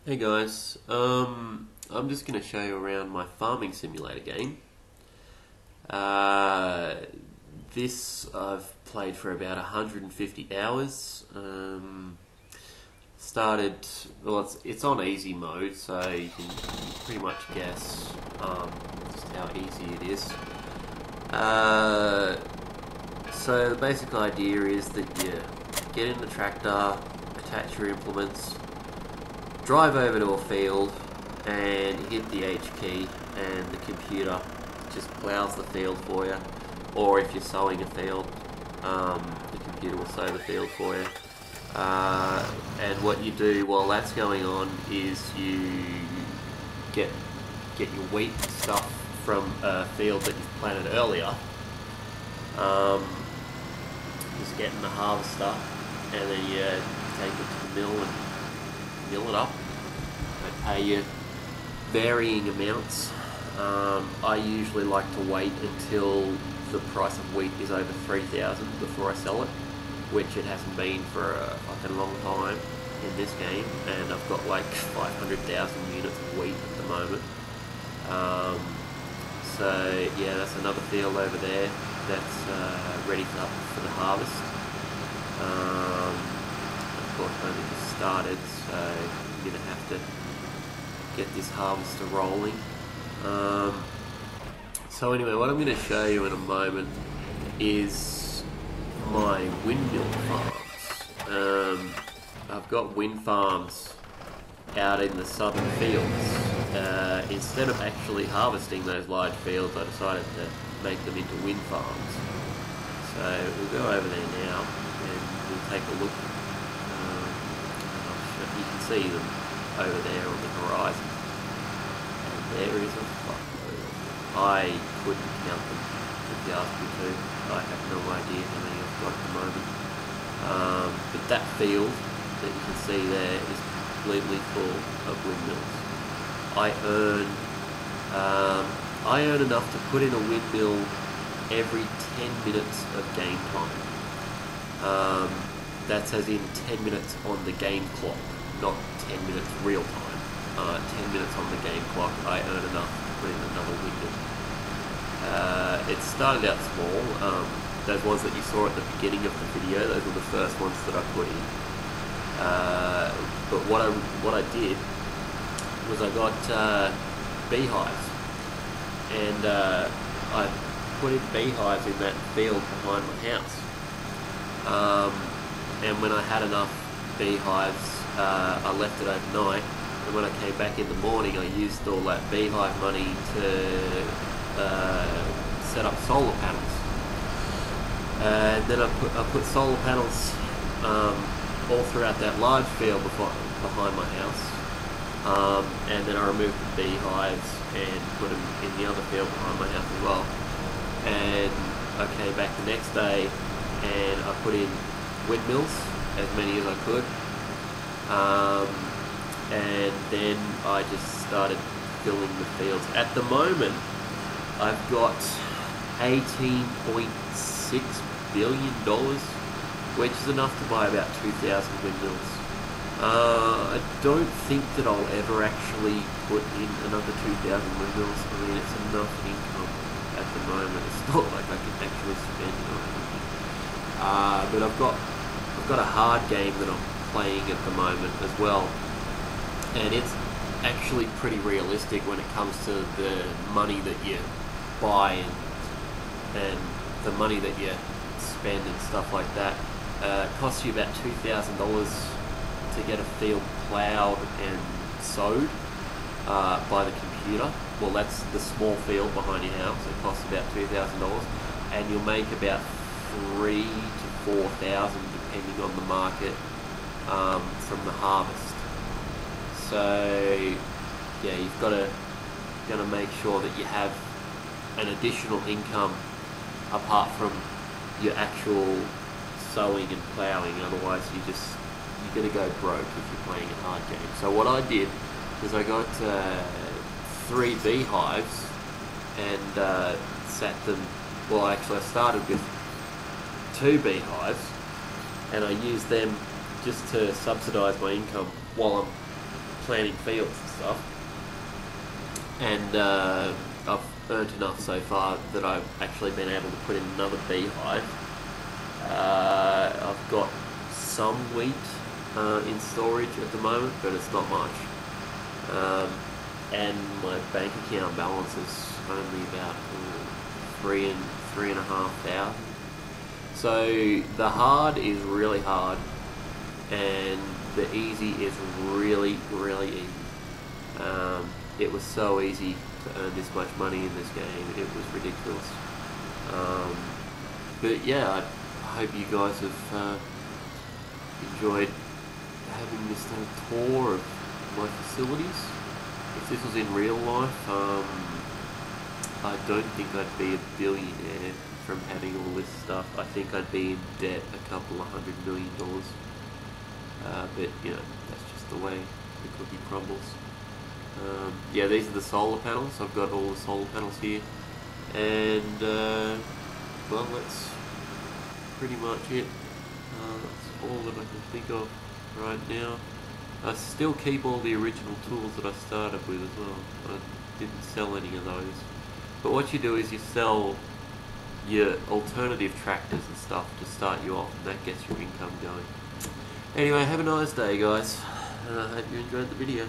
Hey guys, I'm just going to show you around my farming simulator game. Uh, this I've played for about 150 hours. It's on easy mode, so you can pretty much guess just how easy it is. So the basic idea is that you get in the tractor, attach your implements, drive over to a field and hit the H key, and the computer just plows the field for you. Or if you're sowing a field, the computer will sow the field for you. And what you do while that's going on is you get your wheat stuff from a field that you've planted earlier. Just get in the harvester, and then you take it to the mill and mill it up. They pay you varying amounts. I usually like to wait until the price of wheat is over 3,000 before I sell it, which it hasn't been for a fucking long time in this game, and I've got like 500,000 units of wheat at the moment. So yeah, that's another field over there that's ready for the harvest. Of course, only just started, so I'm going to have to get this harvester rolling. So anyway, what I'm going to show you in a moment is my windmill farms. I've got wind farms out in the southern fields. Instead of actually harvesting those large fields, I decided to make them into wind farms. So we'll go over there now and we'll take a look. You can see them over there on the horizon. And there is a fuckload. I couldn't count them if you asked me to. I have no idea how many I've got at the moment. But that field that you can see there is completely full of windmills. I earn enough to put in a windmill every 10 minutes of game time. That's as in 10 minutes on the game clock, not 10 minutes real time. 10 minutes on the game clock, I earn enough to put in another windmill. It started out small. Those ones that you saw at the beginning of the video, those were the first ones that I put in. But what I did was I got beehives, and I put in beehives in that field behind my house. And when I had enough beehives, I left it overnight, and when I came back in the morning, I used all that beehive money to set up solar panels. And then I put solar panels all throughout that large field behind my house, and then I removed the beehives and put them in the other field behind my house as well. And I came back the next day and I put in windmills, as many as I could, and then I just started filling the fields. At the moment, I've got $18.6 billion, which is enough to buy about 2,000 windmills. I don't think that I'll ever actually put in another 2,000 windmills. I mean, it's enough income at the moment. It's not like I can actually spend it on anything. But I've got a hard game that I'm playing at the moment as well, and it's actually pretty realistic when it comes to the money that you buy and the money that you spend and stuff like that. It costs you about $2,000 to get a field ploughed and sowed by the computer. Well, that's the small field behind your house. It costs about $2,000, and you'll make about $3,000 to $4,000 depending on the market from the harvest. So yeah, you've got to make sure that you have an additional income apart from your actual sowing and ploughing. Otherwise, you're going to go broke if you're playing a hard game. So what I did was I got 3 beehives and sat them. Well, actually, I started with 2 beehives, and I used them just to subsidise my income while I'm planting fields and stuff. And I've earned enough so far that I've actually been able to put in another beehive. I've got some wheat in storage at the moment, but it's not much. And my bank account balance is only about $3,500. So the hard is really hard, and the easy is really, really easy. It was so easy to earn this much money in this game. It was ridiculous. But yeah, I hope you guys have enjoyed having this little tour of my facilities. If this was in real life, I don't think I'd be a billionaire from having all this stuff. I think I'd be in debt a couple of $100 million. But you know, that's just the way the cookie crumbles. Yeah, these are the solar panels. I've got all the solar panels here, and well, that's pretty much it. That's all that I can think of right now. I still keep all the original tools that I started with as well. I didn't sell any of those. But what you do is you sell your alternative tractors and stuff to start you off, and that gets your income going. Anyway, have a nice day, guys. I hope you enjoyed the video.